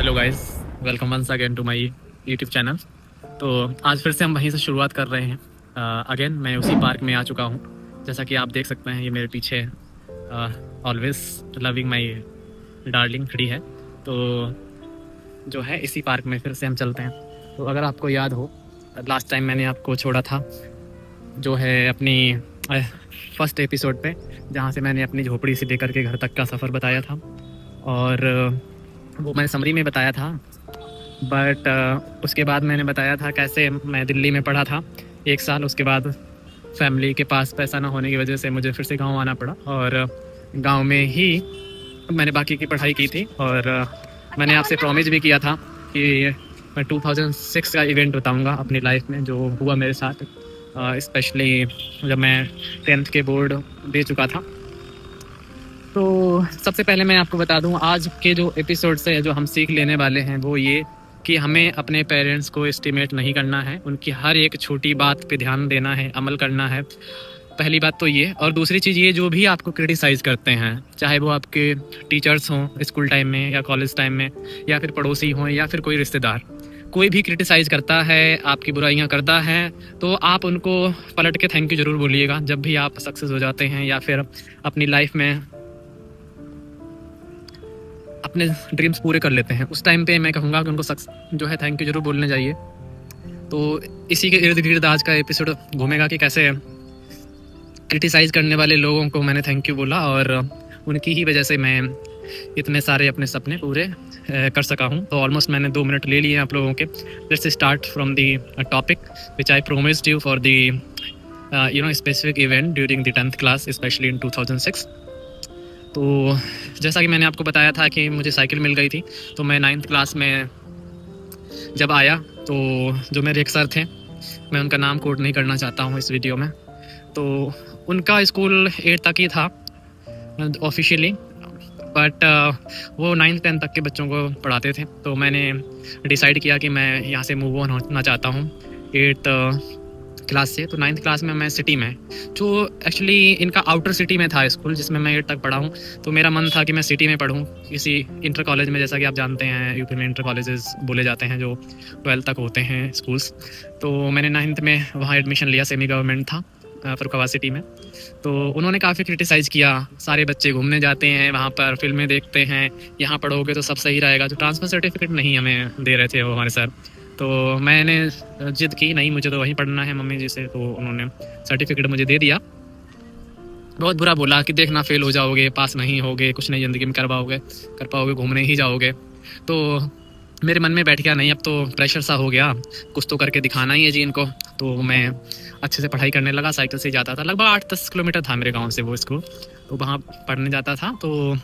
Hello guys, welcome once again to my YouTube channel. तो आज फिर से हम वहीं से शुरुआत कर रहे हैं। अगेन मैं उसी पार्क में आ चुका हूँ। जैसा कि आप देख सकते हैं, ये मेरे पीछे ऑलवेज लविंग माय डार्लिंग खड़ी है। तो जो है इसी पार्क में फिर से हम चलते हैं। तो अगर आपको याद हो, लास्ट टाइम मैंने आपको छोड़ा था जो है अपनी फर्स्ट एपिसोड पे, जहाँ से मैंने अपनी झोपड़ी से लेकर के घर तक का सफ़र बताया था। और वो मैंने समरी में बताया था। बट उसके बाद मैंने बताया था कैसे मैं दिल्ली में पढ़ा था 1 साल। उसके बाद फैमिली के पास पैसा ना होने की वजह से मुझे फिर से गांव आना पड़ा, और गांव में ही मैंने बाकी की पढ़ाई की थी। और मैंने आपसे प्रॉमिस भी किया था कि मैं 2006 का इवेंट बताऊंगा अपनी लाइफ में जो हुआ मेरे साथ, स्पेशली जब मैं 10th के बोर्ड दे चुका था। तो सबसे पहले मैं आपको बता दूं, आज के जो एपिसोड से जो हम सीख लेने वाले हैं वो ये कि हमें अपने पेरेंट्स को एस्टिमेट नहीं करना है, उनकी हर एक छोटी बात पे ध्यान देना है, अमल करना है। पहली बात तो ये। और दूसरी चीज़ ये, जो भी आपको क्रिटिसाइज़ करते हैं, चाहे वो आपके टीचर्स हों स्कूल टाइम में या कॉलेज टाइम में, या फिर पड़ोसी हों या फिर कोई रिश्तेदार, कोई भी क्रिटिसाइज़ करता है, आपकी बुराइयां करता है, तो आप उनको पलट के थैंक यू ज़रूर बोलिएगा जब भी आप सक्सेस हो जाते हैं या फिर अपनी लाइफ में अपने ड्रीम्स पूरे कर लेते हैं। उस टाइम पे मैं कहूँगा कि उनको जो है थैंक यू जरूर बोलने चाहिए। तो इसी के इर्द गिर्द आज का एपिसोड घूमेगा कि कैसे क्रिटिसाइज़ करने वाले लोगों को मैंने थैंक यू बोला, और उनकी ही वजह से मैं इतने सारे अपने सपने पूरे कर सका हूँ। तो ऑलमोस्ट मैंने 2 मिनट ले लिए आप लोगों के। Let's start from the topic which I promised you for the specific event during the 10th class, specially in 2006। तो जैसा कि मैंने आपको बताया था कि मुझे साइकिल मिल गई थी। तो मैं 9th क्लास में जब आया, तो जो मेरे एक सर थे, मैं उनका नाम कोट नहीं करना चाहता हूँ इस वीडियो में, तो उनका स्कूल 8 तक ही था ऑफिशियली, बट वो 9th 10th तक के बच्चों को पढ़ाते थे। तो मैंने डिसाइड किया कि मैं यहाँ से मूव ऑन होना चाहता हूँ 8th क्लास से। तो 9th क्लास में मैं सिटी में, जो एक्चुअली इनका आउटर सिटी में था स्कूल जिसमें मैं 8 तक पढ़ा हूँ, तो मेरा मन था कि मैं सिटी में पढ़ूँ किसी इंटर कॉलेज में। जैसा कि आप जानते हैं यूपी में इंटर कॉलेजेस बोले जाते हैं जो 12th तक होते हैं स्कूल्स। तो मैंने 9th में वहाँ एडमिशन लिया, सेमी गवर्नमेंट था फरुखाबाद सिटी में। तो उन्होंने काफ़ी क्रिटिसाइज़ किया, सारे बच्चे घूमने जाते हैं वहाँ पर, फिल्में देखते हैं, यहाँ पढ़ोगे तो सब सही रहेगा। तो ट्रांसफ़र सर्टिफिकेट नहीं हमें दे रहे थे वो हमारे सर। तो मैंने जिद की, नहीं मुझे तो वहीं पढ़ना है मम्मी जी से। तो उन्होंने सर्टिफिकेट मुझे दे दिया। बहुत बुरा बोला कि देखना फेल हो जाओगे, पास नहीं होगे, कुछ नहीं ज़िंदगी में कर पाओगे, घूमने ही जाओगे। तो मेरे मन में बैठ गया, नहीं अब तो प्रेशर सा हो गया, कुछ तो करके दिखाना ही है जी इनको। तो मैं अच्छे से पढ़ाई करने लगा, साइकिल से जाता था, लगभग 8-10 किलोमीटर था मेरे गाँव से वो स्कूल। तो वहाँ पढ़ने जाता था। तो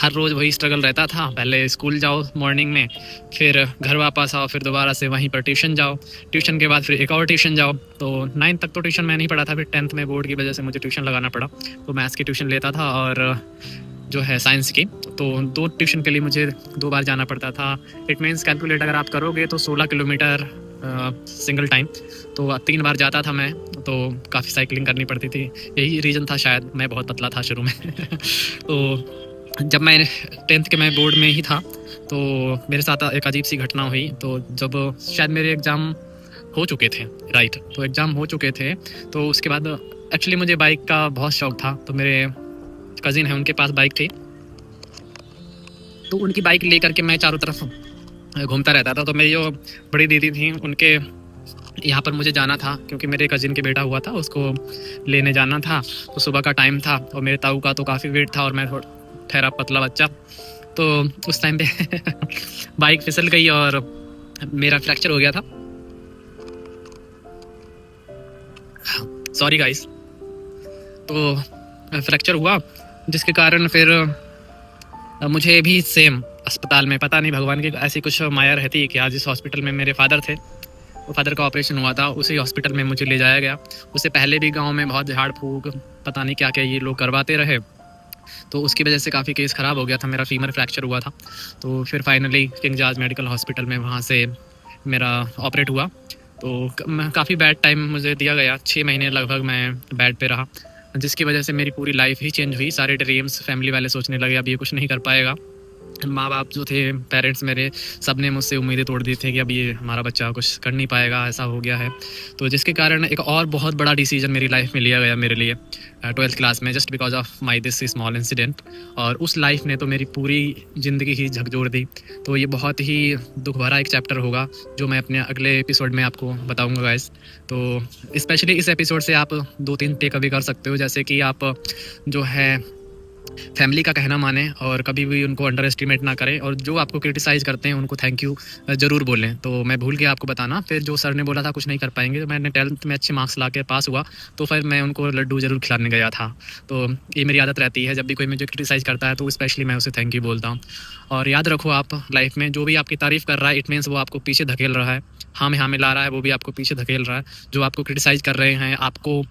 हर रोज़ वही स्ट्रगल रहता था, पहले स्कूल जाओ मॉर्निंग में, फिर घर वापस आओ, फिर दोबारा से वहीं पर ट्यूशन जाओ, ट्यूशन के बाद फिर एक और ट्यूशन जाओ। तो 9th तक तो ट्यूशन मैं नहीं पढ़ा था, फिर 10th में बोर्ड की वजह से मुझे ट्यूशन लगाना पड़ा। तो मैथ्स की ट्यूशन लेता था और जो है साइंस की। तो 2 ट्यूशन के लिए मुझे 2 बार जाना पड़ता था। इट मीन्स कैलकुलेट अगर आप करोगे तो 16 किलोमीटर सिंगल टाइम। तो 3 बार जाता था मैं, तो काफ़ी साइकिलिंग करनी पड़ती थी। यही रीज़न था शायद, मैं बहुत पतला था शुरू में। तो जब मैं 10th के मैं बोर्ड में ही था, तो मेरे साथ एक अजीब सी घटना हुई। तो जब शायद मेरे एग्ज़ाम हो चुके थे, राइट, तो एग्ज़ाम हो चुके थे, तो उसके बाद एक्चुअली मुझे बाइक का बहुत शौक़ था। तो मेरे कज़िन हैं, उनके पास बाइक थी, तो उनकी बाइक लेकर के मैं चारों तरफ घूमता रहता था। तो मेरी जो बड़ी दीदी थी, उनके यहाँ पर मुझे जाना था क्योंकि मेरे कज़िन के बेटा हुआ था, उसको लेने जाना था। तो सुबह का टाइम था और मेरे ताऊ का तो काफ़ी वेट था और मैं ठहरा पतला बच्चा। तो उस टाइम पे बाइक फिसल गई और मेरा फ्रैक्चर हो गया था। Sorry guys. तो फ्रैक्चर हुआ, जिसके कारण फिर मुझे भी सेम अस्पताल में, पता नहीं भगवान की ऐसी कुछ माया रहती है कि आज जिस हॉस्पिटल में मेरे फादर थे, वो फादर का ऑपरेशन हुआ था, उसी हॉस्पिटल में मुझे ले जाया गया। उससे पहले भी गांव में बहुत झाड़ फूक, पता नहीं क्या क्या ये लोग करवाते रहे, तो उसकी वजह से काफ़ी केस ख़राब हो गया था, मेरा फीमर फ्रैक्चर हुआ था। तो फिर finally king George medical hospital में वहाँ से मेरा ऑपरेट हुआ। तो काफ़ी बैड टाइम मुझे दिया गया, 6 महीने लगभग मैं बेड पे रहा, जिसकी वजह से मेरी पूरी लाइफ ही चेंज हुई। सारे ड्रीम्स फैमिली वाले सोचने लगे अब ये कुछ नहीं कर पाएगा, माँ बाप जो थे, पेरेंट्स मेरे, सब ने मुझसे उम्मीदें तोड़ दी थी कि अब ये हमारा बच्चा कुछ कर नहीं पाएगा, ऐसा हो गया है। तो जिसके कारण एक और बहुत बड़ा डिसीजन मेरी लाइफ में लिया गया मेरे लिए 12th क्लास में, just because of my this small incident. और उस लाइफ ने तो मेरी पूरी ज़िंदगी ही झकझोर दी। तो ये बहुत ही दुख भरा एक चैप्टर होगा जो मैं अपने अगले एपिसोड में आपको बताऊँगा गाइस। तो स्पेशली इस एपिसोड से आप 2-3 टेक अवे कर सकते हो, जैसे कि आप जो है फैमिली का कहना मानें और कभी भी उनको अंडर एस्टिमेट ना करें, और जो आपको क्रिटिसाइज़ करते हैं उनको थैंक यू ज़रूर बोलें। तो मैं भूल गया आपको बताना, फिर जो सर ने बोला था कुछ नहीं कर पाएंगे, तो मैंने 12th में अच्छे मार्क्स ला के पास हुआ, तो फिर मैं उनको लड्डू ज़रूर खिलाने गया था। तो ये मेरी आदत रहती है, जब भी कोई मुझे क्रिटिसाइज़ करता है तो स्पेशली मैं उसे थैंक यू बोलता हूँ। और याद रखो, आप लाइफ में जो भी आपकी तारीफ़ कर रहा है, इट मीन्स वो आपको पीछे धकेल रहा है। हाँ में ला रहा है, वो भी आपको पीछे धकेल रहा है। जो आपको क्रिटिसाइज़ कर रहे हैं, आपको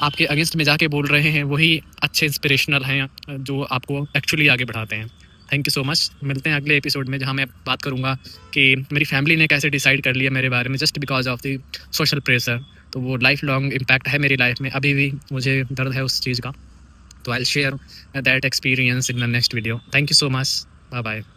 आपके अगेंस्ट में जाके बोल रहे हैं, वही अच्छे इंस्पिरेशनल हैं जो आपको एक्चुअली आगे बढ़ाते हैं। Thank you so much. मिलते हैं अगले एपिसोड में, जहाँ मैं बात करूँगा कि मेरी फैमिली ने कैसे डिसाइड कर लिया मेरे बारे में just because of the social pressure. तो वो लाइफ लॉन्ग इम्पैक्ट है मेरी लाइफ में, अभी भी मुझे दर्द है उस चीज़ का। तो I will share that experience in the next video. Thank you so much. Bye bye.